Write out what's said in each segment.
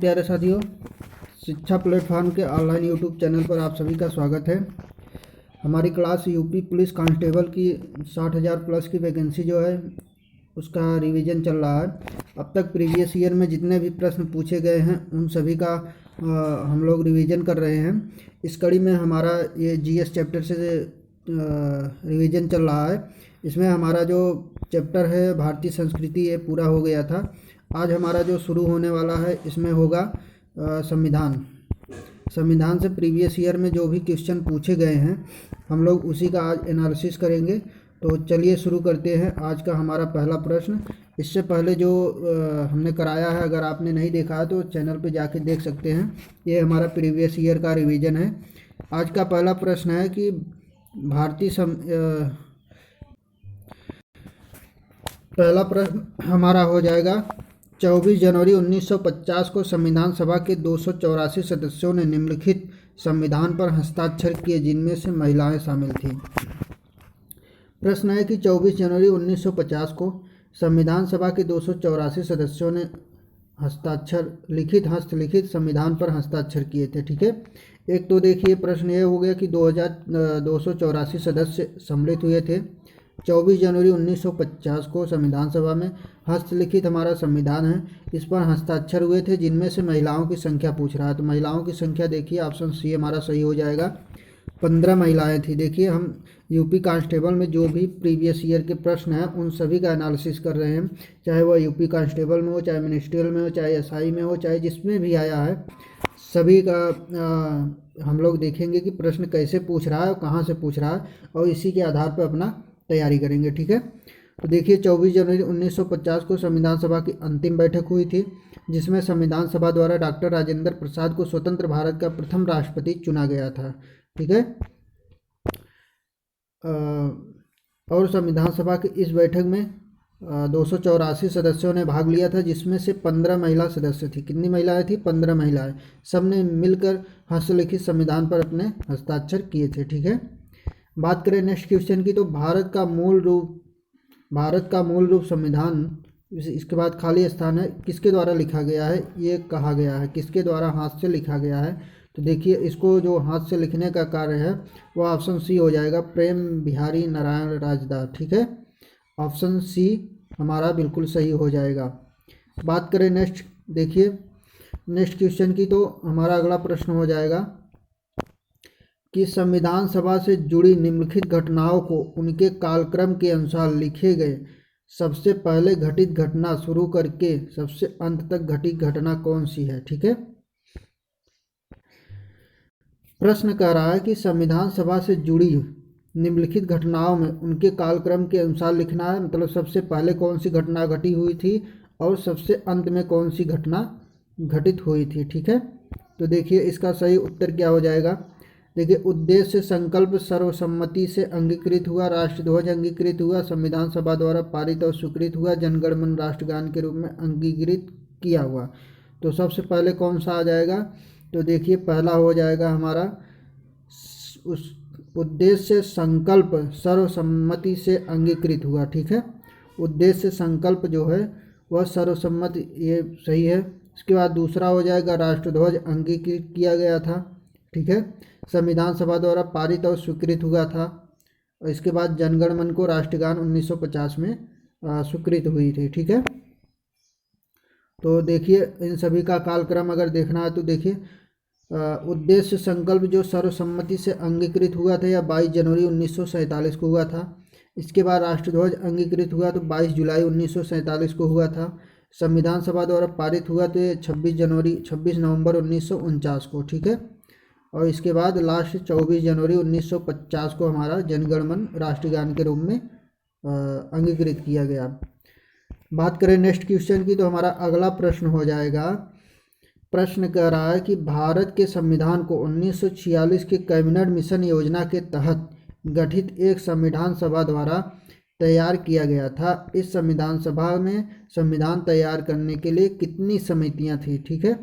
प्यारे साथियों, शिक्षा प्लेटफॉर्म के ऑनलाइन यूट्यूब चैनल पर आप सभी का स्वागत है। हमारी क्लास यूपी पुलिस कांस्टेबल की 60,000 प्लस की वैकेंसी जो है उसका रिवीजन चल रहा है। अब तक प्रीवियस ईयर में जितने भी प्रश्न पूछे गए हैं उन सभी का हम लोग रिवीजन कर रहे हैं। इस कड़ी में हमारा ये जीएस चैप्टर से रिवीजन चल रहा है। इसमें हमारा जो चैप्टर है भारतीय संस्कृति ये पूरा हो गया था। आज हमारा जो शुरू होने वाला है इसमें होगा संविधान से प्रीवियस ईयर में जो भी क्वेश्चन पूछे गए हैं हम लोग उसी का आज एनालिसिस करेंगे। तो चलिए शुरू करते हैं। आज का हमारा पहला प्रश्न, इससे पहले जो हमने कराया है अगर आपने नहीं देखा है तो चैनल पे जाके देख सकते हैं। ये हमारा प्रीवियस ईयर का रिवीजन है। आज का पहला प्रश्न है कि पहला प्रश्न हमारा हो जाएगा 24 जनवरी 1950 को संविधान सभा के 284 सदस्यों ने निम्नलिखित संविधान पर हस्ताक्षर किए जिनमें से महिलाएं शामिल थीं। प्रश्न है कि 24 जनवरी 1950 को संविधान सभा के 284 सदस्यों ने हस्तलिखित संविधान पर हस्ताक्षर किए थे। ठीक है, एक तो देखिए प्रश्न ये हो गया कि 284 सदस्य सम्मिलित हुए थे। 24 जनवरी 1950 को संविधान सभा में हस्तलिखित हमारा संविधान है, इस पर हस्ताक्षर हुए थे जिनमें से महिलाओं की संख्या पूछ रहा है। तो महिलाओं की संख्या देखिए ऑप्शन सी हमारा सही हो जाएगा। 15 महिलाएं थी। देखिए हम यूपी कांस्टेबल में जो भी प्रीवियस ईयर के प्रश्न हैं उन सभी का एनालिसिस कर रहे हैं, चाहे वह यूपी कांस्टेबल में हो, चाहे मिनिस्ट्रियल में हो, चाहे एसआई में हो, चाहे जिसमें भी आया है सभी का हम लोग देखेंगे कि प्रश्न कैसे पूछ रहा है और कहाँ से पूछ रहा है और इसी के आधार पर अपना तैयारी करेंगे। ठीक है, तो देखिए 24 जनवरी 1950 को संविधान सभा की अंतिम बैठक हुई थी जिसमें संविधान सभा द्वारा डॉक्टर राजेंद्र प्रसाद को स्वतंत्र भारत का प्रथम राष्ट्रपति चुना गया था। ठीक है, और संविधान सभा की इस बैठक में 284 सदस्यों ने भाग लिया था जिसमें से 15 महिला सदस्य थी। कितनी महिलाएं थी? 15 महिलाएं। सब ने मिलकर हस्तलिखित संविधान पर अपने हस्ताक्षर किए थे। ठीक है, बात करें नेक्स्ट क्वेश्चन की तो भारत का मूल रूप संविधान, इसके बाद खाली स्थान है, किसके द्वारा लिखा गया है? ये कहा गया है किसके द्वारा हाथ से लिखा गया है। तो देखिए इसको जो हाथ से लिखने का कार्य है वो ऑप्शन सी हो जाएगा, प्रेम बिहारी नारायण राजदार। ठीक है, ऑप्शन सी हमारा बिल्कुल सही हो जाएगा। बात करें नेक्स्ट, देखिए नेक्स्ट क्वेश्चन की तो हमारा अगला प्रश्न हो जाएगा कि संविधान सभा से जुड़ी निम्नलिखित घटनाओं को उनके कालक्रम के अनुसार लिखे गए सबसे पहले घटित घटना शुरू करके सबसे अंत तक घटित घटना कौन सी है। ठीक है, प्रश्न कह रहा है कि संविधान सभा से जुड़ी निम्नलिखित घटनाओं में उनके कालक्रम के अनुसार लिखना है, मतलब सबसे पहले कौन सी घटना घटी हुई थी और सबसे अंत में कौन सी घटना घटित हुई थी। ठीक है, तो देखिए इसका सही उत्तर क्या हो जाएगा। देखिए उद्देश्य संकल्प सर्वसम्मति से अंगीकृत हुआ, राष्ट्रध्वज अंगीकृत हुआ, संविधान सभा द्वारा पारित और स्वीकृत हुआ, जनगण मन राष्ट्रगान के रूप में अंगीकृत किया हुआ। तो सबसे पहले कौन सा आ जाएगा? तो देखिए पहला हो जाएगा हमारा उस उद्देश्य संकल्प सर्वसम्मति से अंगीकृत हुआ। ठीक है, उद्देश्य संकल्प जो है वह सर्वसम्मति, ये सही है। इसके बाद दूसरा हो जाएगा राष्ट्रध्वज अंगीकृत किया गया था। ठीक है, संविधान सभा द्वारा पारित और स्वीकृत हुआ था। और इसके बाद जनगण मन को राष्ट्रगान 1950 में स्वीकृत हुई थी। ठीक है, तो देखिए इन सभी का कालक्रम अगर देखना है तो देखिए उद्देश्य संकल्प जो सर्वसम्मति से अंगीकृत हुआ था या 22 जनवरी 1947 को हुआ था। इसके बाद राष्ट्रध्वज अंगीकृत हुआ तो 22 जुलाई 1947 को हुआ था। संविधान सभा द्वारा पारित हुआ तो ये 26 नवंबर 1949 को। ठीक है, और इसके बाद लास्ट 24 जनवरी 1950 को हमारा जनगण मन राष्ट्रगान के रूप में अंगीकृत किया गया। बात करें नेक्स्ट क्वेश्चन की तो हमारा अगला प्रश्न हो जाएगा, प्रश्न कह रहा है कि भारत के संविधान को 1946 के कैबिनेट मिशन योजना के तहत गठित एक संविधान सभा द्वारा तैयार किया गया था। इस संविधान सभा में संविधान तैयार करने के लिए कितनी समितियां थी। ठीक है,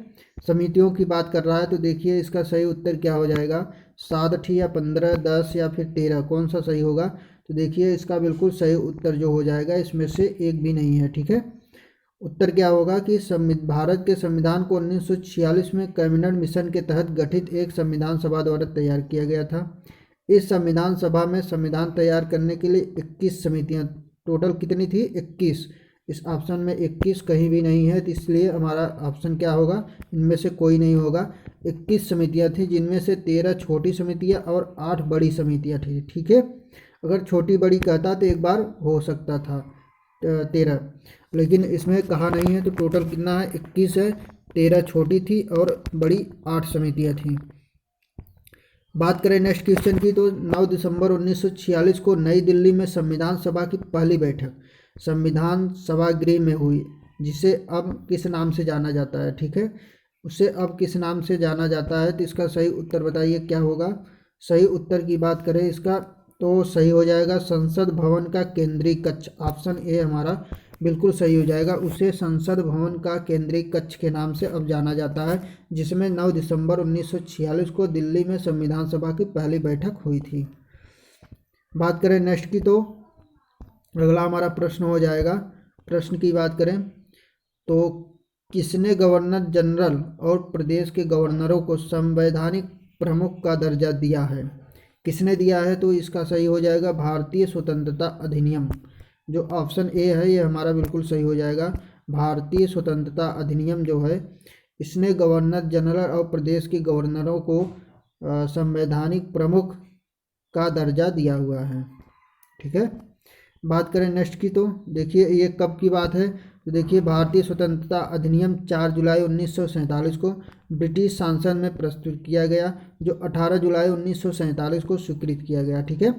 समितियों की बात कर रहा है तो देखिए इसका सही उत्तर क्या हो जाएगा, 7 या 15, 10 या फिर 13, कौन सा सही होगा। तो देखिए इसका बिल्कुल सही उत्तर जो हो जाएगा इसमें से एक भी नहीं है। ठीक है, उत्तर क्या होगा कि भारत के संविधान को 1946 में कैबिनेट मिशन के तहत गठित एक संविधान सभा द्वारा तैयार किया गया था। इस संविधान सभा में संविधान तैयार करने के लिए 21 समितियां, टोटल कितनी थी? 21। इस ऑप्शन में 21 कहीं भी नहीं है, तो इसलिए हमारा ऑप्शन क्या होगा? इनमें से कोई नहीं होगा। 21 समितियां थी, जिनमें से 13 छोटी समितियां और 8 बड़ी समितियां थी। ठीक है, अगर छोटी बड़ी कहता तो एक बार हो सकता था 13, लेकिन इसमें कहा नहीं है, तो टोटल कितना है? 21 है। 13 छोटी थी और बड़ी 8 समितियां थी। बात करें नेक्स्ट क्वेश्चन की, तो 9 दिसंबर 1946 को नई दिल्ली में संविधान सभा की पहली बैठक संविधान सभागृह में हुई, जिसे अब किस नाम से जाना जाता है? ठीक है, उसे अब किस नाम से जाना जाता है? तो इसका सही उत्तर बताइए क्या होगा? सही उत्तर की बात करें इसका, तो सही हो जाएगा संसद भवन का केंद्रीय कक्ष। ऑप्शन ए हमारा बिल्कुल सही हो जाएगा। उसे संसद भवन का केंद्रीय कक्ष के नाम से अब जाना जाता है, जिसमें 9 दिसंबर 1946 को दिल्ली में संविधान सभा की पहली बैठक हुई थी। बात करें नेक्स्ट की, तो अगला हमारा प्रश्न हो जाएगा। प्रश्न की बात करें तो किसने गवर्नर जनरल और प्रदेश के गवर्नरों को संवैधानिक प्रमुख का दर्जा दिया है? किसने दिया है? तो इसका सही हो जाएगा भारतीय स्वतंत्रता अधिनियम। जो ऑप्शन ए है ये हमारा बिल्कुल सही हो जाएगा। भारतीय स्वतंत्रता अधिनियम जो है, इसने गवर्नर जनरल और प्रदेश के गवर्नरों को संवैधानिक प्रमुख का दर्जा दिया हुआ है। ठीक है, बात करें नेक्स्ट की, तो देखिए ये कब की बात है? तो देखिए भारतीय स्वतंत्रता अधिनियम 4 जुलाई 1947 को ब्रिटिश संसद में प्रस्तुत किया गया, जो 18 जुलाई 1947 को स्वीकृत किया गया। ठीक है,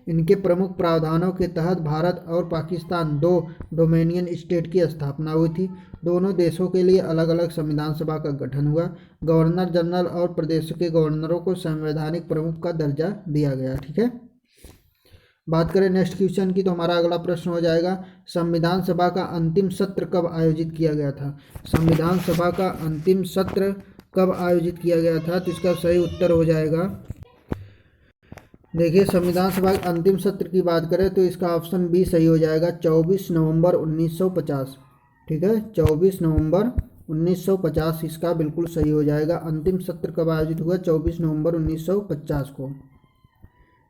इनके प्रमुख प्रावधानों के तहत भारत और पाकिस्तान 2 डोमिनियन स्टेट की स्थापना हुई थी। दोनों देशों के लिए अलग अलग संविधान सभा का गठन हुआ। गवर्नर जनरल और प्रदेश के गवर्नरों को संवैधानिक प्रमुख का दर्जा दिया गया। ठीक है, बात करें नेक्स्ट क्वेश्चन की, तो हमारा अगला प्रश्न हो जाएगा संविधान सभा का अंतिम सत्र कब आयोजित किया गया था? संविधान सभा का अंतिम सत्र कब आयोजित किया गया था? तो इसका सही उत्तर हो जाएगा, देखिए संविधान सभा के अंतिम सत्र की बात करें तो इसका ऑप्शन बी सही हो जाएगा, 24 नवंबर 1950। ठीक है, 24 नवंबर 1950 इसका बिल्कुल सही हो जाएगा। अंतिम सत्र कब आयोजित हुआ? 24 नवंबर 1950 को।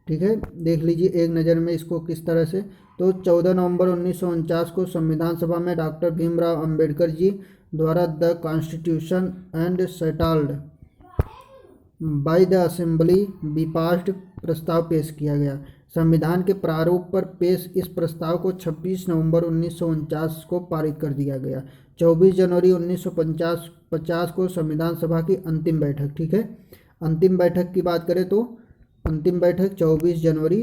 ठीक है, देख लीजिए एक नज़र में इसको किस तरह से। तो 14 नवंबर 1949 को संविधान सभा में डॉक्टर भीमराव अंबेडकर जी द्वारा the constitution and settled by the assembly be passed प्रस्ताव पेश किया गया। संविधान के प्रारूप पर पेश इस प्रस्ताव को 26 नवंबर 1949 को पारित कर दिया गया। 24 जनवरी 1950 को संविधान सभा की अंतिम बैठक। ठीक है, अंतिम बैठक की बात करें तो अंतिम बैठक 24 जनवरी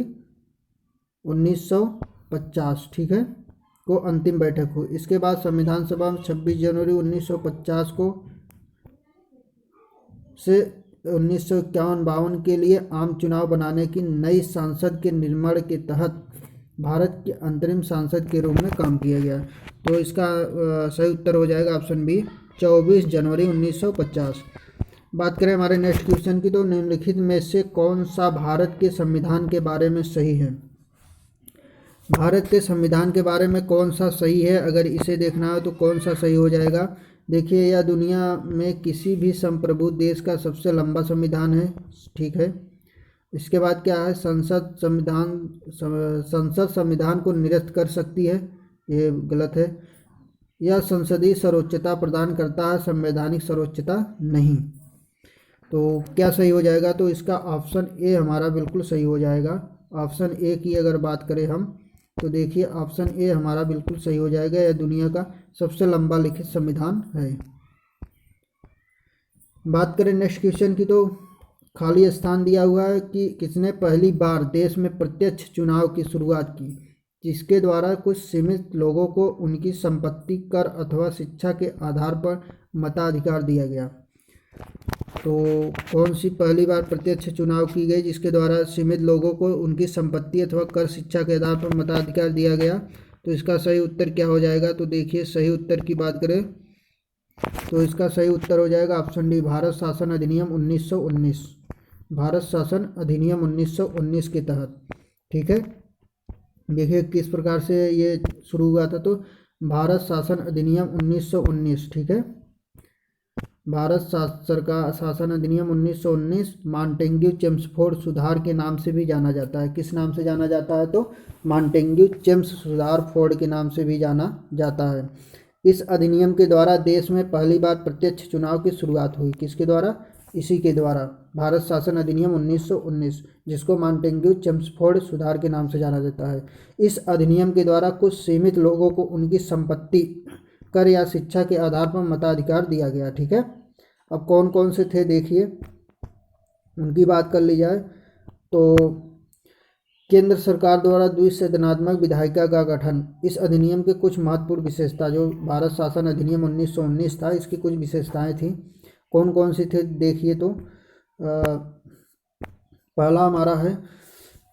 1950, ठीक है, को अंतिम बैठक हुई। इसके बाद संविधान सभा में 26 जनवरी 1950 को से 1951-52 के लिए आम चुनाव बनाने की नई संसद के निर्माण के तहत भारत के अंतरिम सांसद के रूप में काम किया गया। तो इसका सही उत्तर हो जाएगा ऑप्शन बी, 24 जनवरी 1950। बात करें हमारे नेक्स्ट क्वेश्चन की, तो निम्नलिखित में से कौन सा भारत के संविधान के बारे में सही है? भारत के संविधान के बारे में कौन सा सही है? अगर इसे देखना हो तो कौन सा सही हो जाएगा? देखिए यह दुनिया में किसी भी संप्रभु देश का सबसे लंबा संविधान है। ठीक है, इसके बाद क्या है? संसद संविधान को निरस्त कर सकती है, ये गलत है। यह संसदीय सर्वोच्चता प्रदान करता है, संवैधानिक सर्वोच्चता नहीं। तो क्या सही हो जाएगा? तो इसका ऑप्शन ए हमारा बिल्कुल सही हो जाएगा। ऑप्शन ए की अगर बात करें हम, तो देखिए ऑप्शन ए हमारा बिल्कुल सही हो जाएगा। यह दुनिया का सबसे लंबा लिखित संविधान है। बात करें नेक्स्ट क्वेश्चन की, तो खाली स्थान दिया हुआ है कि किसने पहली बार देश में प्रत्यक्ष चुनाव की शुरुआत की, जिसके द्वारा कुछ सीमित लोगों को उनकी संपत्ति, कर अथवा शिक्षा के आधार पर मताधिकार दिया गया। तो कौन सी पहली बार प्रत्यक्ष चुनाव की गई जिसके द्वारा सीमित लोगों को उनकी संपत्ति अथवा कर, शिक्षा के आधार पर मताधिकार दिया गया? तो इसका सही उत्तर क्या हो जाएगा? तो देखिए सही उत्तर की बात करें तो इसका सही उत्तर हो जाएगा ऑप्शन डी, भारत शासन अधिनियम 1919। भारत शासन अधिनियम 1919 के तहत। ठीक है, देखिए किस प्रकार से ये शुरू हुआ था। तो भारत शासन अधिनियम 1919, ठीक है। भारत सरकार शासन अधिनियम 1919 मॉन्टेग्यू चेम्सफोर्ड सुधार के नाम से भी जाना जाता है। किस नाम से जाना जाता है? तो मॉन्टेग्यू चेम्स सुधार फोर्ड के नाम से भी जाना जाता है। इस अधिनियम के द्वारा देश में पहली बार प्रत्यक्ष चुनाव की शुरुआत हुई। किसके द्वारा? इसी के द्वारा, भारत शासन अधिनियम 1919, जिसको मॉन्टेग्यू चेम्सफोर्ड सुधार के नाम से जाना जाता है। इस अधिनियम के द्वारा कुछ सीमित लोगों को उनकी संपत्ति, कर या शिक्षा के आधार पर मताधिकार दिया गया, ठीक है। अब कौन कौन से थे देखिए, उनकी बात कर ली जाए तो केंद्र सरकार द्वारा द्विसदनात्मक विधायिका का गठन। इस अधिनियम के कुछ महत्वपूर्ण विशेषता, जो भारत शासन अधिनियम 1919 था, इसकी कुछ विशेषताएं थी। कौन कौन सी थे देखिए तो पहला हमारा है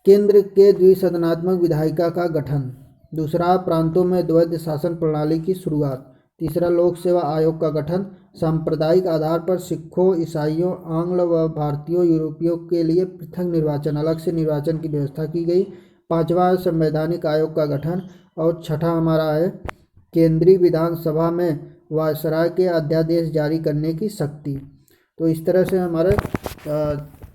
केंद्र के द्विसदनात्मक विधायिका का गठन। दूसरा, प्रांतों में द्वैध शासन प्रणाली की शुरुआत। तीसरा, लोक सेवा आयोग का गठन। सांप्रदायिक आधार पर सिखों, ईसाइयों, आंग्ल व भारतीयों, यूरोपियों के लिए पृथक निर्वाचन, अलग से निर्वाचन की व्यवस्था की गई। पांचवा, संवैधानिक आयोग का गठन। और छठा हमारा है केंद्रीय विधानसभा में वायसराय के अध्यादेश जारी करने की शक्ति। तो इस तरह से हमारे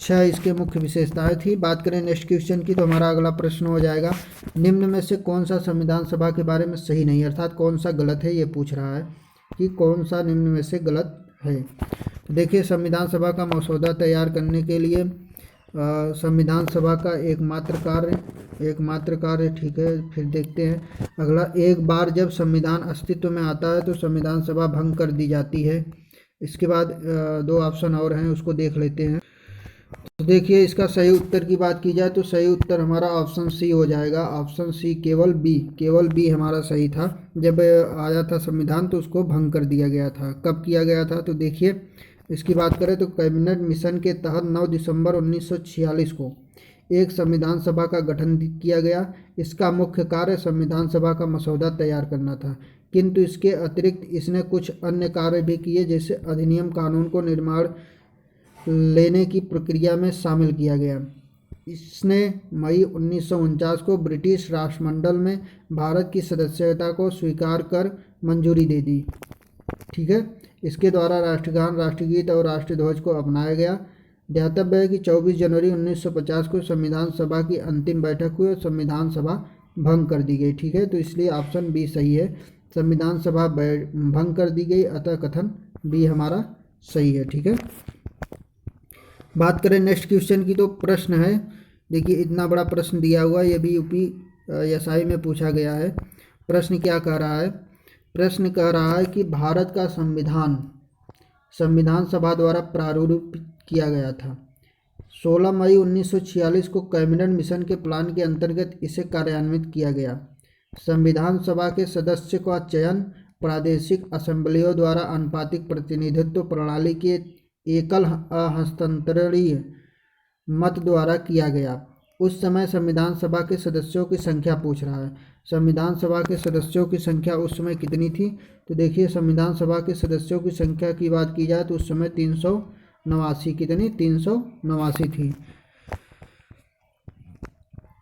6 इसके मुख्य विशेषताएं थी। बात करें नेक्स्ट क्वेश्चन की, तो हमारा अगला प्रश्न हो जाएगा, निम्न में से कौन सा संविधान सभा के बारे में सही नहीं, अर्थात कौन सा गलत है, ये पूछ रहा है कि कौन सा निम्न में से गलत है। तो देखिए, संविधान सभा का मसौदा तैयार करने के लिए संविधान सभा का एकमात्र कार्य, ठीक है। फिर देखते हैं अगला, एक बार जब संविधान अस्तित्व में आता है तो संविधान सभा भंग कर दी जाती है। इसके बाद 2 ऑप्शन और हैं, उसको देख लेते हैं। तो देखिए, इसका सही उत्तर की बात की जाए तो सही उत्तर हमारा ऑप्शन सी हो जाएगा। ऑप्शन सी, केवल बी हमारा सही था। जब आया था संविधान तो उसको भंग कर दिया गया था। कब किया गया था? तो देखिए, इसकी बात करें तो कैबिनेट मिशन के तहत 9 दिसंबर 1946 को एक संविधान सभा का गठन किया गया। इसका मुख्य कार्य संविधान सभा का मसौदा तैयार करना था, किंतु इसके अतिरिक्त इसने कुछ अन्य कार्य भी किए, जैसे अधिनियम कानून को निर्माण लेने की प्रक्रिया में शामिल किया गया। इसने मई 1949 को ब्रिटिश राष्ट्रमंडल में भारत की सदस्यता को स्वीकार कर मंजूरी दे दी, ठीक है। इसके द्वारा राष्ट्रगान, राष्ट्रगीत और राष्ट्रध्वज को अपनाया गया। ध्यातव्य है कि 24 जनवरी 1950 को संविधान सभा की अंतिम बैठक हुई और संविधान सभा भंग कर दी गई, ठीक है। तो इसलिए ऑप्शन बी सही है, संविधान सभा भंग कर दी गई, अतः कथन बी हमारा सही है, ठीक है। बात करें नेक्स्ट क्वेश्चन की, तो प्रश्न है, देखिए इतना बड़ा प्रश्न दिया हुआ है, ये भी यूपीएसआई में पूछा गया है। प्रश्न क्या कह रहा है? प्रश्न कह रहा है कि भारत का संविधान सभा द्वारा प्रारूपित किया गया था। 16 मई 1946 को कैबिनेट मिशन के प्लान के अंतर्गत इसे कार्यान्वित किया गया। संविधान सभा के सदस्य का चयन प्रादेशिक असेंबलियों द्वारा आनुपातिक प्रतिनिधित्व प्रणाली के एकल हस्तांतरणीय मत द्वारा किया गया। उस समय संविधान सभा के सदस्यों की संख्या पूछ रहा है। संविधान सभा के सदस्यों की संख्या उस समय कितनी थी? तो देखिए, संविधान सभा के सदस्यों की संख्या की बात की जाए तो उस समय 389, कितनी? 389 थी।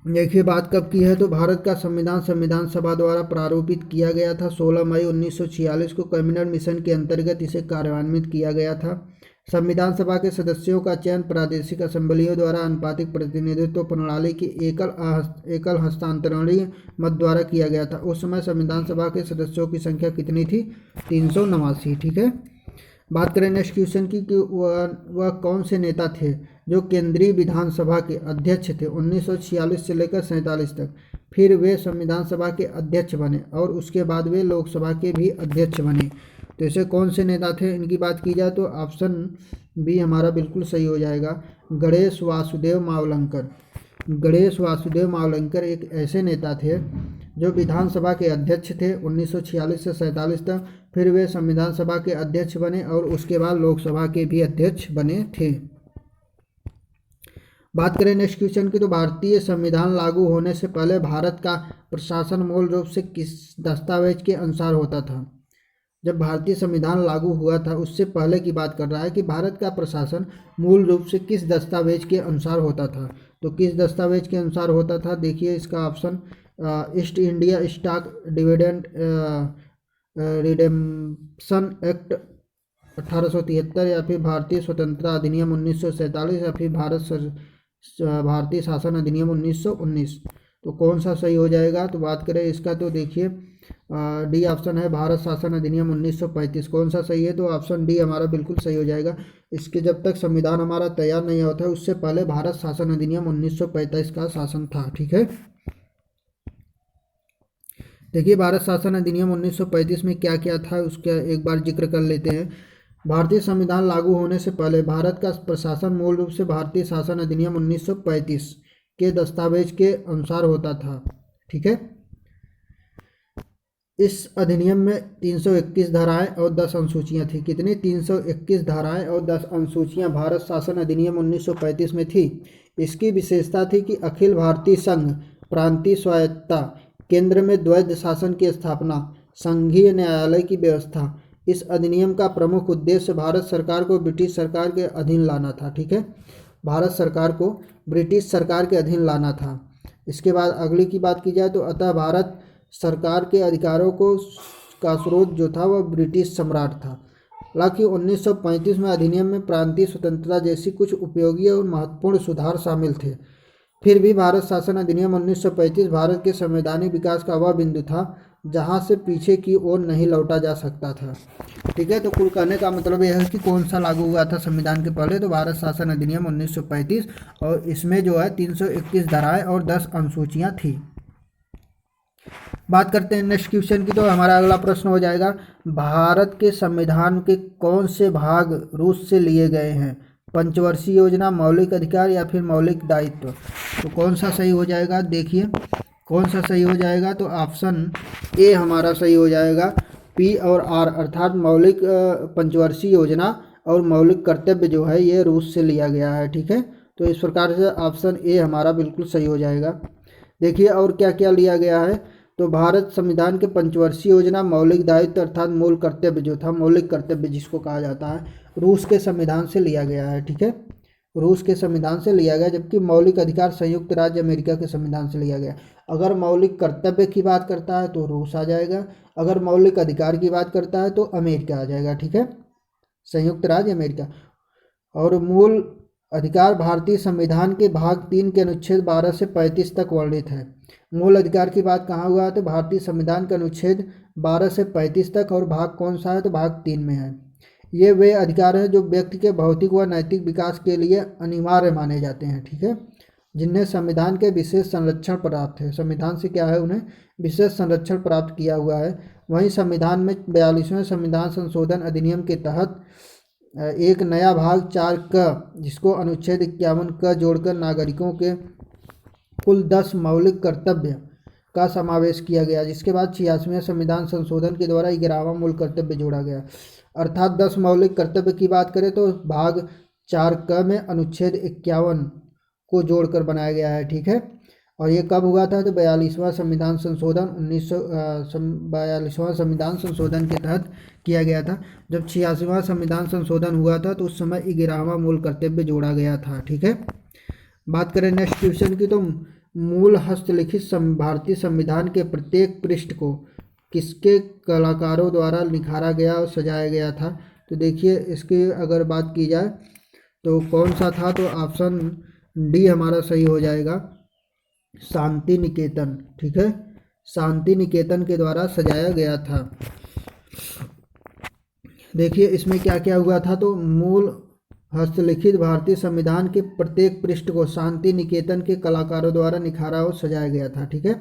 देखिए, बात कब की है? तो भारत का संविधान सभा द्वारा प्रारूपित किया गया था 16 मई 1946 को कैबिनेट मिशन के अंतर्गत इसे कार्यान्वित किया गया था। संविधान सभा के सदस्यों का चयन प्रादेशिक असेंबलियों द्वारा आनुपातिक प्रतिनिधित्व प्रणाली की एकल हस्तांतरणीय मत द्वारा किया गया था। उस समय संविधान सभा के सदस्यों की संख्या कितनी थी? 389, ठीक है। बात करें नेक्स्ट क्वेश्चन की कि वह कौन से नेता थे जो केंद्रीय विधानसभा के अध्यक्ष थे 1946 से लेकर 47 तक। फिर वे संविधान सभा के अध्यक्ष बने और उसके बाद वे लोकसभा के भी अध्यक्ष बने। तो ऐसे कौन से नेता थे, इनकी बात की जाए तो ऑप्शन बी हमारा बिल्कुल सही हो जाएगा, गणेश वासुदेव मावलंकर। गणेश वासुदेव मावलंकर एक ऐसे नेता थे जो विधानसभा के अध्यक्ष थे 1946 से 47 तक। फिर वे संविधान सभा के अध्यक्ष बने और उसके बाद लोकसभा के भी अध्यक्ष बने थे। बात करें नेक्स्ट क्वेश्चन की, तो भारतीय संविधान लागू होने से पहले भारत का प्रशासन मूल रूप से किस दस्तावेज के अनुसार होता था? जब भारतीय संविधान लागू हुआ था उससे पहले की बात कर रहा है कि भारत का प्रशासन मूल रूप से किस दस्तावेज के अनुसार होता था। तो किस दस्तावेज के अनुसार होता था? देखिए, इसका option east India stock dividend redemption act 1873, या फिर भारतीय स्वतंत्रता अधिनियम 1947, या फिर भारतीय शासन अधिनियम 1919। तो कौन सा सही हो जाएगा? तो बात करें इसका तो देखिए डी ऑप्शन है, भारत शासन अधिनियम 1935। कौन सा सही है? तो ऑप्शन डी हमारा बिल्कुल सही हो जाएगा। इसके जब तक संविधान हमारा तैयार नहीं होता है उससे पहले भारत शासन अधिनियम 1935 का शासन था। ठीक है, देखिए भारत शासन अधिनियम 1935 में क्या क्या था उसका एक बार जिक्र कर लेते हैं। भारतीय संविधान लागू होने से पहले भारत का प्रशासन मूल रूप से भारतीय शासन अधिनियम 1935 के दस्तावेज के अनुसार होता था। ठीक है, इस अधिनियम में 321 धाराएं और 10 अनुसूचियां थी। कितनी? 321 धाराएं और 10 अनुसूचियां भारत शासन अधिनियम 1935 में थी। इसकी विशेषता थी कि अखिल भारतीय संघ, प्रांतीय स्वायत्तता, केंद्र में द्वैध शासन की स्थापना, संघीय न्यायालय की व्यवस्था। इस अधिनियम का प्रमुख उद्देश्य भारत सरकार को ब्रिटिश सरकार के अधीन लाना था। ठीक है, भारत सरकार को ब्रिटिश सरकार के अधीन लाना था। इसके बाद अगली की बात की जाए तो अतः भारत सरकार के अधिकारों का स्रोत जो था वह ब्रिटिश सम्राट था। हालांकि 1935 में अधिनियम में प्रांतीय स्वतंत्रता जैसी कुछ उपयोगी और महत्वपूर्ण सुधार शामिल थे। फिर भी भारत शासन अधिनियम 1935 भारत के संवैधानिक विकास का वह बिंदु था जहां से पीछे की ओर नहीं लौटा जा सकता था। ठीक है, तो कुल कहने का मतलब यह है कि कौन सा लागू हुआ था संविधान के पहले? तो भारत शासन अधिनियम 1935, और इसमें जो है 321 धाराएं और 10 अनुसूचियां थी। बात करते हैं नेक्स्ट क्वेश्चन की। तो हमारा अगला प्रश्न हो जाएगा, भारत के संविधान के कौन से भाग रूस से लिए गए हैं? पंचवर्षीय योजना, मौलिक अधिकार, या फिर मौलिक दायित्व। तो कौन सा सही हो जाएगा? देखिए कौन सा सही हो जाएगा, तो ऑप्शन ए हमारा सही हो जाएगा। पी और आर अर्थात मौलिक पंचवर्षीय योजना और मौलिक कर्तव्य जो है ये रूस से लिया गया है। ठीक है, तो इस प्रकार से ऑप्शन ए हमारा बिल्कुल सही हो जाएगा। देखिए और क्या क्या लिया गया है, तो भारत संविधान के पंचवर्षीय योजना, मौलिक दायित्व अर्थात मूल कर्तव्य जो था, मौलिक कर्तव्य जिसको कहा जाता है, रूस के संविधान से लिया गया है। ठीक है, रूस के संविधान से लिया गया, जबकि मौलिक अधिकार संयुक्त राज्य अमेरिका के संविधान से लिया गया। अगर मौलिक कर्तव्य की बात करता है तो रूस आ जाएगा, अगर मौलिक अधिकार की बात करता है तो अमेरिका आ जाएगा। ठीक है, संयुक्त राज्य अमेरिका। और मूल अधिकार भारतीय संविधान के भाग 3 के अनुच्छेद 12 से 35 तक वर्णित है। मूल अधिकार की बात कहाँ हुआ है? तो भारतीय संविधान का अनुच्छेद 12 से 35 तक, और भाग कौन सा है? तो भाग 3 में है। ये वे अधिकार हैं जो व्यक्ति के भौतिक व नैतिक विकास के लिए अनिवार्य माने जाते हैं। ठीक है, जिन्हें संविधान के विशेष संरक्षण प्राप्त है। संविधान से क्या है? उन्हें विशेष संरक्षण प्राप्त किया हुआ है। वहीं संविधान में 42वें संविधान संशोधन अधिनियम के तहत एक नया भाग 4 क, जिसको अनुच्छेद 51 क जोड़कर नागरिकों के कुल 10 मौलिक कर्तव्य का समावेश किया गया, जिसके बाद 86वें संविधान संशोधन के द्वारा 11वां मूल कर्तव्य जोड़ा गया। अर्थात 10 मौलिक कर्तव्य की बात करें तो भाग 4 क में अनुच्छेद 51 को जोड़कर बनाया गया है। ठीक है, और ये कब हुआ था? तो 42वां संविधान संशोधन 42वां संविधान संशोधन के तहत किया गया था। जब 86वां संविधान संशोधन हुआ था तो उस समय 11वां मूल कर्तव्य जोड़ा गया था। ठीक है, बात करें नेक्स्ट क्वेश्चन की, तो मूल हस्तलिखित भारतीय संविधान के प्रत्येक पृष्ठ को किसके कलाकारों द्वारा निखारा गया और सजाया गया था? तो देखिए इसकी अगर बात की जाए तो कौन सा था? तो ऑप्शन डी हमारा सही हो जाएगा, शांति निकेतन। ठीक है, शांति निकेतन के द्वारा सजाया गया था। देखिए इसमें क्या क्या हुआ था, तो मूल हस्तलिखित भारतीय संविधान के प्रत्येक पृष्ठ को शांति निकेतन के कलाकारों द्वारा निखारा और सजाया गया था। ठीक है,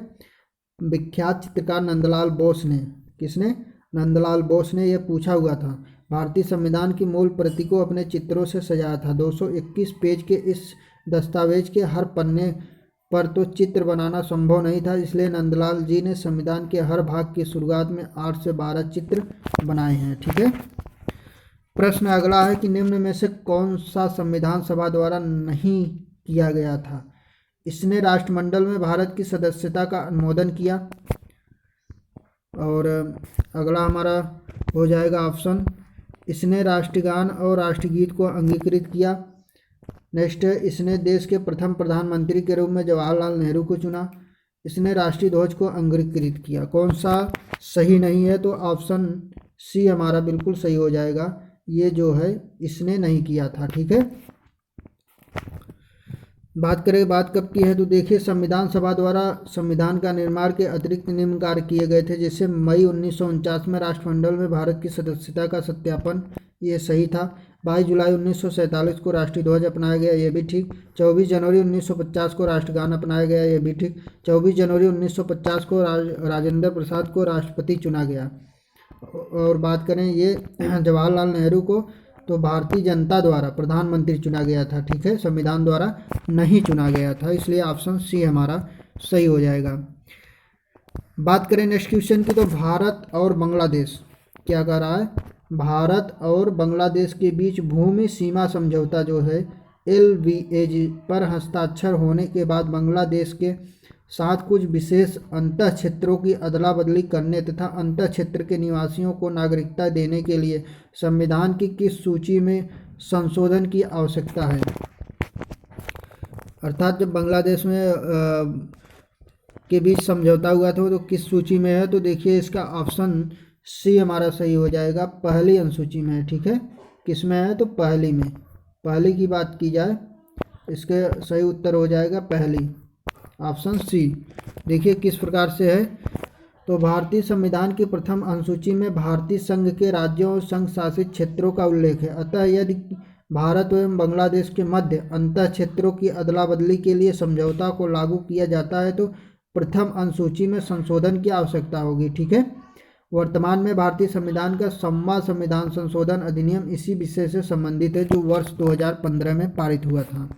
विख्यात चित्रकार नंदलाल बोस ने, किसने? नंदलाल बोस ने यह पूछा हुआ था। भारतीय संविधान की मूल प्रति को अपने चित्रों से सजाया था। 221 पेज के इस दस्तावेज के हर पन्ने पर तो चित्र बनाना संभव नहीं था, इसलिए नंदलाल जी ने संविधान के हर भाग की शुरुआत में 8 से 12 चित्र बनाए हैं। ठीक है, प्रश्न अगला है कि निम्न में से कौन सा संविधान सभा द्वारा नहीं किया गया था? इसने राष्ट्रमंडल में भारत की सदस्यता का अनुमोदन किया। और अगला हमारा हो जाएगा ऑप्शन, इसने राष्ट्रगान और राष्ट्रगीत को अंगीकृत किया। नेक्स्ट है, इसने देश के प्रथम प्रधानमंत्री के रूप में जवाहरलाल नेहरू को चुना। इसने राष्ट्रीय ध्वज को अंगीकृत किया। कौन सा सही नहीं है? तो ऑप्शन सी हमारा बिल्कुल सही हो जाएगा। ये जो है इसने नहीं किया था। ठीक है, बात कब की है? तो देखिए, संविधान सभा द्वारा संविधान का निर्माण के अतिरिक्त निम्न कार्य किए गए थे, जैसे मई 1949 में राष्ट्रमंडल में भारत की सदस्यता का सत्यापन, ये सही था। 22 जुलाई 1947 को राष्ट्रीय ध्वज अपनाया गया, ये भी ठीक। 24 जनवरी 1950 को राष्ट्रगान अपनाया गया, ये भी ठीक। 24 जनवरी 1950 को राजेंद्र प्रसाद को राष्ट्रपति चुना गया। और बात करें ये जवाहरलाल नेहरू को, तो भारतीय जनता द्वारा प्रधानमंत्री चुना गया था। ठीक है, संविधान द्वारा नहीं चुना गया था, इसलिए ऑप्शन सी हमारा सही हो जाएगा। बात करें नेक्स्ट क्वेश्चन की, तो भारत और बांग्लादेश क्या कर रहा है? भारत और बांग्लादेश के बीच भूमि सीमा समझौता जो है LVAG पर हस्ताक्षर होने के बाद बांग्लादेश के साथ कुछ विशेष अंतः क्षेत्रों की अदला बदली करने तथा अंतः क्षेत्र के निवासियों को नागरिकता देने के लिए संविधान की किस सूची में संशोधन की आवश्यकता है? अर्थात जब बांग्लादेश में के बीच समझौता हुआ था तो किस सूची में है? तो देखिए, इसका ऑप्शन सी हमारा सही हो जाएगा, पहली अनुसूची में है। ठीक है, किस में है? तो पहली में। पहली की बात की जाए, इसके सही उत्तर हो जाएगा पहली, ऑप्शन सी। देखिए किस प्रकार से है, तो भारतीय संविधान की प्रथम अनुसूची में भारतीय संघ के राज्यों और संघ शासित क्षेत्रों का उल्लेख है। अतः यदि भारत एवं बांग्लादेश के मध्य अंतः क्षेत्रों की अदला बदली के लिए समझौता को लागू किया जाता है तो प्रथम अनुसूची में संशोधन की आवश्यकता होगी। ठीक है, वर्तमान में भारतीय संविधान का 6वां संविधान संशोधन अधिनियम इसी विषय से संबंधित है, जो वर्ष 2015 में पारित हुआ था।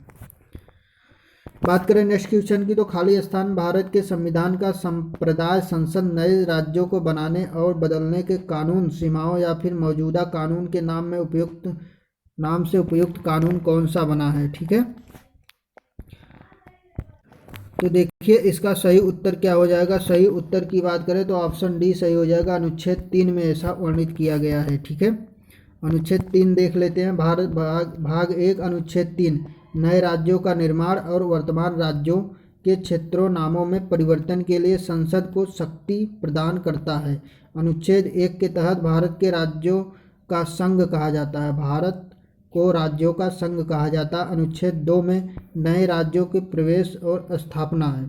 बात करें नेक्स्ट क्वेश्चन की, तो खाली स्थान भारत के संविधान का संप्रदाय संसद नए राज्यों को बनाने और बदलने के कानून, सीमाओं या फिर मौजूदा कानून के नाम से उपयुक्त कानून कौन सा बना है? ठीक है, तो देखिए इसका सही उत्तर क्या हो जाएगा? सही उत्तर की बात करें तो ऑप्शन डी सही हो जाएगा। अनुच्छेद 3 में ऐसा वर्णित किया गया है। ठीक है, अनुच्छेद 3 देख लेते हैं। भारत भाग 1 अनुच्छेद 3 नए राज्यों का निर्माण और वर्तमान राज्यों के क्षेत्रों नामों में परिवर्तन के लिए संसद को शक्ति प्रदान करता है। अनुच्छेद 1 के तहत भारत के राज्यों का संघ कहा जाता है। भारत को राज्यों का संघ कहा जाता है। अनुच्छेद 2 में नए राज्यों के प्रवेश और स्थापना है।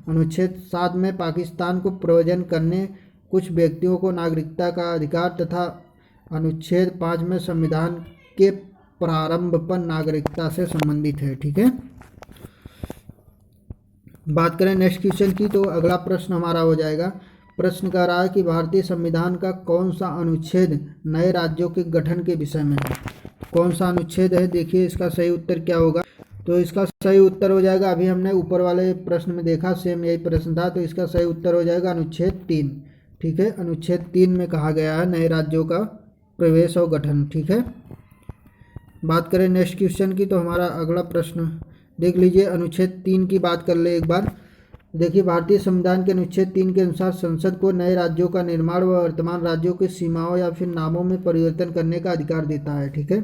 अनुच्छेद 7 में पाकिस्तान को प्रयोजन करने कुछ व्यक्तियों को नागरिकता का अधिकार तथा अनुच्छेद 5 में संविधान के प्रारंभ पर नागरिकता से संबंधित है। ठीक है, बात करें नेक्स्ट क्वेश्चन की, तो अगला प्रश्न हमारा हो जाएगा। प्रश्न कह रहा है कि भारतीय संविधान का कौन सा अनुच्छेद नए राज्यों के गठन के विषय में है? कौन सा अनुच्छेद है? देखिए इसका सही उत्तर क्या होगा? तो इसका सही उत्तर हो जाएगा, अभी हमने ऊपर वाले प्रश्न में देखा सेम यही प्रश्न था, तो इसका सही उत्तर हो जाएगा अनुच्छेद 3। ठीक है, अनुच्छेद 3 में कहा गया है नए राज्यों का प्रवेश और गठन। ठीक है, बात करें नेक्स्ट क्वेश्चन की, तो हमारा अगला प्रश्न देख लीजिए। अनुच्छेद 3 की बात कर ले एक बार। देखिए, भारतीय संविधान के अनुच्छेद 3 के अनुसार संसद को नए राज्यों का निर्माण व वर्तमान राज्यों की सीमाओं या फिर नामों में परिवर्तन करने का अधिकार देता है। ठीक है,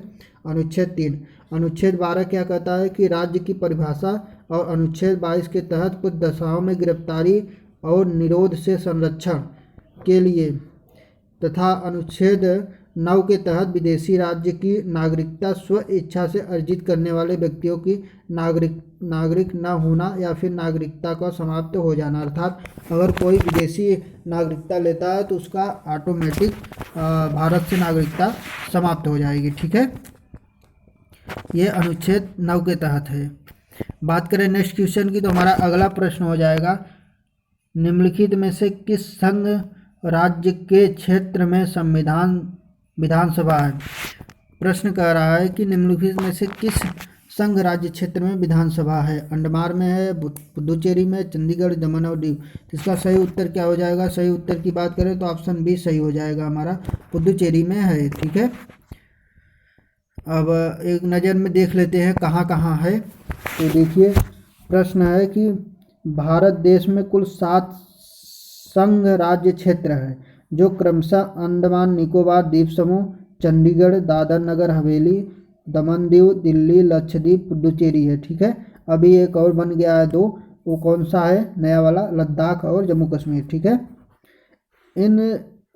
अनुच्छेद 3। अनुच्छेद 12 क्या कहता है कि राज्य की परिभाषा, और अनुच्छेद 22 के तहत कुछ दशाओं में गिरफ्तारी और निरोध से संरक्षण के लिए तथा अनुच्छेद 9 के तहत विदेशी राज्य की नागरिकता स्व इच्छा से अर्जित करने वाले व्यक्तियों की नागरिक न होना या फिर नागरिकता का समाप्त हो जाना। अर्थात अगर कोई विदेशी नागरिकता लेता है तो उसका ऑटोमेटिक भारत से नागरिकता समाप्त हो जाएगी। ठीक है, ये अनुच्छेद 9 के तहत है। बात करें नेक्स्ट क्वेश्चन की, तो हमारा अगला प्रश्न हो जाएगा, निम्नलिखित में से किस संघ राज्य के क्षेत्र में विधानसभा है? प्रश्न कह रहा है कि निम्नलिखित में से किस संघ राज्य क्षेत्र में विधानसभा है? अंडमान में है, पुदुचेरी में, चंडीगढ़, दमन और दीव। इसका सही उत्तर क्या हो जाएगा? सही उत्तर की बात करें तो ऑप्शन बी सही हो जाएगा हमारा, पुदुचेरी में है। ठीक है, अब एक नज़र में देख लेते हैं कहाँ कहाँ है। तो देखिए प्रश्न है कि भारत देश में कुल 7 संघ राज्य क्षेत्र है, जो क्रमशः अंडमान निकोबार द्वीप समूह, चंडीगढ़, दादर नगर हवेली, दमन दीव, दिल्ली, लक्षद्वीप, पुदुचेरी है। ठीक है, अभी एक और बन गया है 2, वो कौन सा है नया वाला? लद्दाख और जम्मू कश्मीर। ठीक है, इन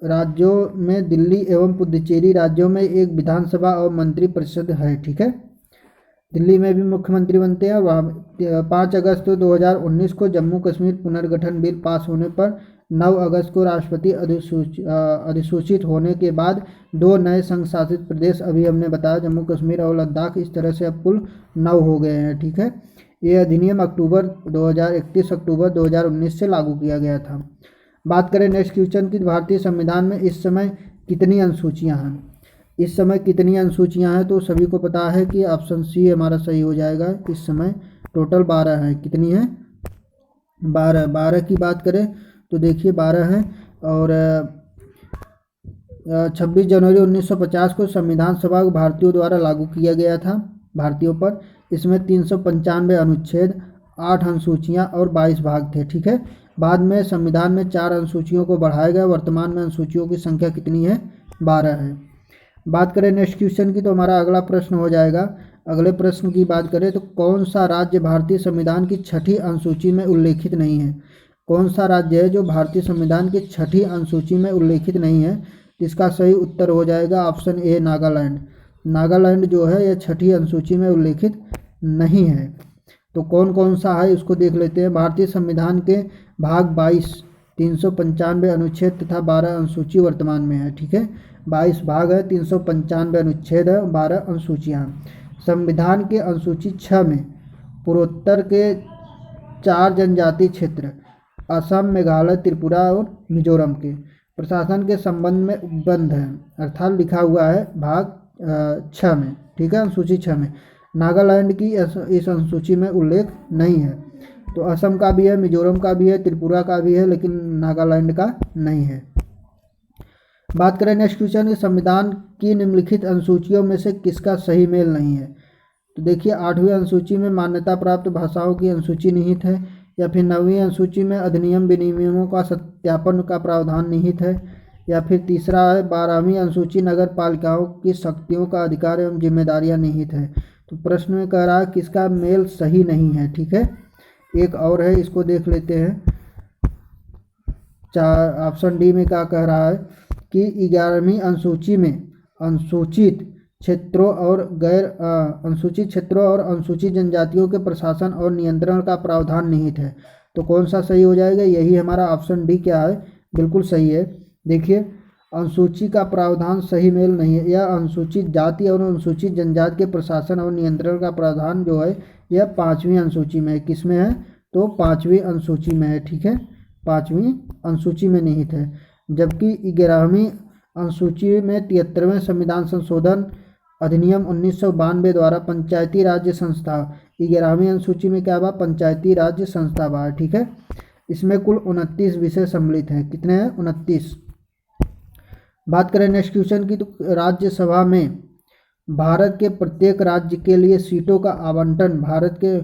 राज्यों में दिल्ली एवं पुडुचेरी राज्यों में एक विधानसभा और मंत्री परिषद है। ठीक है, दिल्ली में भी मुख्यमंत्री बनते हैं। वहाँ 5 अगस्त 2019 को जम्मू कश्मीर पुनर्गठन बिल पास होने पर 9 अगस्त को राष्ट्रपति अधिसूचित होने के बाद 2 नए संघ शासित प्रदेश, अभी हमने बताया जम्मू कश्मीर और लद्दाख, इस तरह से अब कुल 9 हो गए हैं। ठीक है, ये अधिनियम 31 अक्टूबर 2019 से लागू किया गया था। बात करें नेक्स्ट क्वेश्चन की, भारतीय संविधान में इस समय कितनी अनुसूचियां हैं? इस समय कितनी अनुसूचियां हैं? तो सभी को पता है कि ऑप्शन सी हमारा सही हो जाएगा। इस समय टोटल 12 है। कितनी है? 12 की बात करें तो देखिए 12 है। और 26 जनवरी 1950 को संविधान सभा भारतीयों द्वारा लागू किया गया था भारतीयों पर। इसमें 395 अनुच्छेद, 8 अनुसूचियां और 22 भाग थे। ठीक है, बाद में संविधान में 4 अनुसूचियों को बढ़ाया गया। वर्तमान में अनुसूचियों की संख्या कितनी है? 12 है। बात करें नेक्स्ट क्वेश्चन की, तो हमारा अगला प्रश्न हो जाएगा। अगले प्रश्न की बात करें तो कौन सा राज्य भारतीय संविधान की 6ठी अनुसूची में उल्लेखित नहीं है? कौन सा राज्य है जो भारतीय संविधान की 6ठी अनुसूची में उल्लेखित नहीं है? इसका सही उत्तर हो जाएगा ऑप्शन ए, नागालैंड। नागालैंड जो है यह 6ठी अनुसूची में उल्लेखित नहीं है। तो कौन कौन सा है उसको देख लेते हैं। भारतीय संविधान के भाग 22, 395 अनुच्छेद तथा 12 अनुसूची वर्तमान में है। ठीक है, 22 भाग है, 395 अनुच्छेद है, 12 अनुसूचियाँ। संविधान के अनुसूची 6 में पूर्वोत्तर के 4 जनजातीय क्षेत्र असम, मेघालय, त्रिपुरा और मिजोरम के प्रशासन के संबंध में उपबंध है, अर्थात लिखा हुआ है भाग 6 में। ठीक है, अनुसूची 6 में नागालैंड की इस अनुसूची में उल्लेख नहीं है। तो असम का भी है, मिजोरम का भी है, त्रिपुरा का भी है, लेकिन नागालैंड का नहीं है। बात करें नेक्स्ट क्वेश्चन, संविधान की निम्नलिखित अनुसूचियों में से किसका सही मेल नहीं है? तो देखिए 8वीं अनुसूची में मान्यता प्राप्त भाषाओं की अनुसूची निहित है, या फिर 9वीं अनुसूची में अधिनियम विनियमों का सत्यापन का प्रावधान निहित है, या फिर तीसरा है 12वीं अनुसूची नगर पालिकाओं की शक्तियों का अधिकार एवं जिम्मेदारियां निहित है। तो प्रश्न में कह रहा है किसका मेल सही नहीं है। ठीक है, एक और है, इसको देख लेते हैं। ऑप्शन डी में क्या कह रहा है कि 11वीं अनुसूची में अनुसूचित क्षेत्रों और गैर अनुसूचित क्षेत्रों और अनुसूचित जनजातियों के प्रशासन और नियंत्रण का प्रावधान निहित है। तो कौन सा सही हो जाएगा? यही हमारा ऑप्शन डी क्या है, बिल्कुल सही है। देखिए अनुसूची का प्रावधान सही मेल नहीं है। यह अनुसूचित जाति और अनुसूचित जनजाति के प्रशासन और नियंत्रण का प्रावधान जो है यह 5वीं अनुसूची में है। किस में है? तो 5वीं अनुसूची में है। ठीक है, 5वीं अनुसूची में निहित है। जबकि 11वीं अनुसूची में 73वें संविधान संशोधन अधिनियम 1992 द्वारा पंचायती राज्य संस्था, 11वीं अनुसूची में क्या हुआ? पंचायती राज्य संस्था हुआ। ठीक है, इसमें कुल 29 विषय सम्मिलित हैं। कितने हैं? 29। बात करें नेक्स्ट क्वेश्चन की, तो राज्यसभा में भारत के प्रत्येक राज्य के लिए सीटों का आवंटन भारत के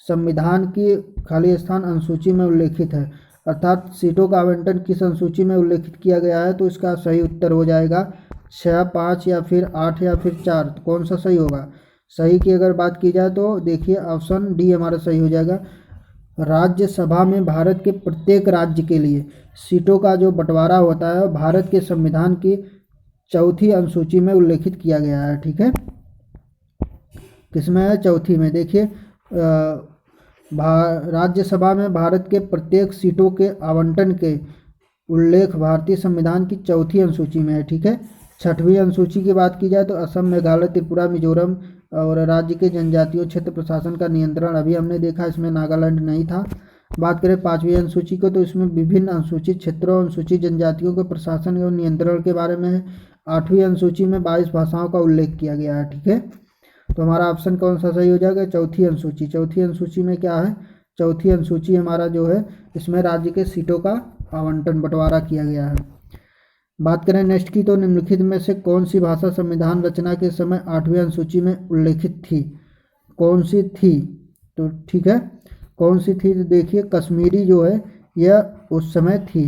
संविधान की खाली स्थान अनुसूची में उल्लेखित है, अर्थात सीटों का आवंटन किस अनुसूची में उल्लेखित किया गया है? तो इसका सही उत्तर हो जाएगा 6, 5 या फिर 8 या फिर 4। तो कौन सा सही होगा? सही की अगर बात की जाए तो देखिए ऑप्शन डी हमारा सही हो जाएगा। राज्यसभा में भारत के प्रत्येक राज्य के लिए सीटों का जो बंटवारा होता है भारत के संविधान की 4थी अनुसूची में उल्लेखित किया गया है। ठीक है, किसमें है? 4थी में। देखिए राज्यसभा में भारत के प्रत्येक सीटों के आवंटन के उल्लेख भारतीय संविधान की 4थी अनुसूची में है। ठीक है, 6वीं अनुसूची की बात की जाए तो असम, मेघालय, त्रिपुरा, मिजोरम और राज्य के जनजातीय क्षेत्र प्रशासन का नियंत्रण अभी हमने देखा, इसमें नागालैंड नहीं था। बात करें 5वीं अनुसूची को, तो इसमें विभिन्न अनुसूचित क्षेत्रों, अनुसूचित जनजातियों के प्रशासन एवं नियंत्रण के बारे में है। 8वीं अनुसूची में 22 भाषाओं का उल्लेख किया गया है। ठीक है, तो हमारा ऑप्शन कौन सा सही हो जाएगा? 4थी अनुसूची। 4थी अनुसूची में क्या है? 4थी अनुसूची हमारा जो है इसमें राज्य के सीटों का आवंटन बंटवारा किया गया है। बात करें नेक्स्ट की, तो निम्नलिखित में से कौन सी भाषा संविधान रचना के समय 8वीं अनुसूची में उल्लेखित थी? कौन सी थी? तो ठीक है, कौन सी थी? तो देखिए कश्मीरी जो है यह उस समय थी।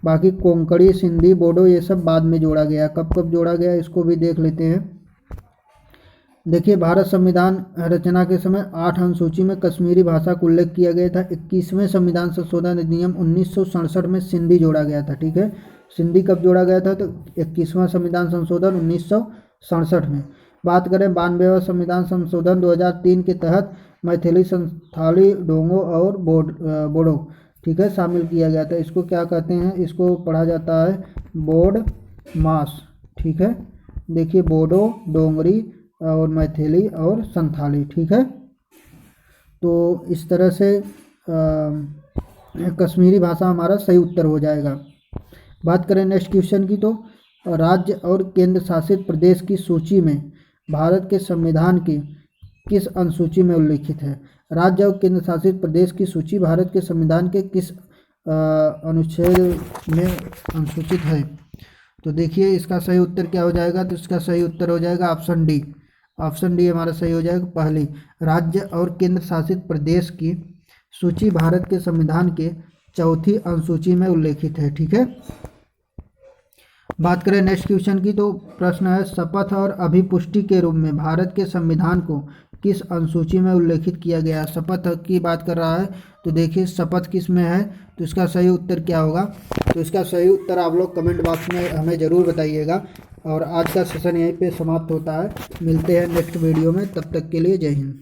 बाकी कोंकणी, सिंधी, बोडो ये सब बाद में जोड़ा गया। कब कब जोड़ा गया इसको भी देख लेते हैं। देखिए, भारत संविधान रचना के समय 8 अनुसूची में कश्मीरी भाषा का उल्लेख किया गया था। 21वें संविधान संशोधन अधिनियम 1967 में सिंधी जोड़ा गया था। ठीक है, सिंधी कब जोड़ा गया था? तो 21वां संविधान संशोधन 1967 में। बात करें 92वां संविधान संशोधन 2003 के तहत मैथिली, संथाली, डोंगो और बोडो, ठीक है, शामिल किया गया था। इसको क्या कहते हैं? इसको पढ़ा जाता है बोड मास। ठीक है, देखिए बोडो, डोंगरी और मैथिली और संथाली। ठीक है, तो इस तरह से कश्मीरी भाषा हमारा सही उत्तर हो जाएगा। बात करें नेक्स्ट क्वेश्चन की, तो राज्य और केंद्र शासित प्रदेश की सूची में भारत के संविधान की किस अनुसूची में उल्लिखित है? राज्य और केंद्र शासित प्रदेश की सूची भारत के संविधान के किस अनुच्छेद में अनुसूचित है? तो देखिए, इसका सही उत्तर क्या हो जाएगा? तो इसका सही उत्तर हो जाएगा ऑप्शन डी। ऑप्शन डी हमारा सही हो जाएगा। पहली, राज्य और केंद्र शासित प्रदेश की सूची भारत के संविधान के चौथी अनुसूची में उल्लेखित है। ठीक है, बात करें नेक्स्ट क्वेश्चन की, तो प्रश्न है शपथ और अभिपुष्टि के रूप में भारत के संविधान को किस अनुसूची में उल्लेखित किया गया है? शपथ की बात कर रहा है, तो देखिए शपथ किस में है? तो इसका सही उत्तर क्या होगा? तो इसका सही उत्तर आप लोग कमेंट बॉक्स में हमें ज़रूर बताइएगा। और आज का सेशन यहीं पे समाप्त होता है। मिलते हैं नेक्स्ट वीडियो में, तब तक के लिए जय हिंद।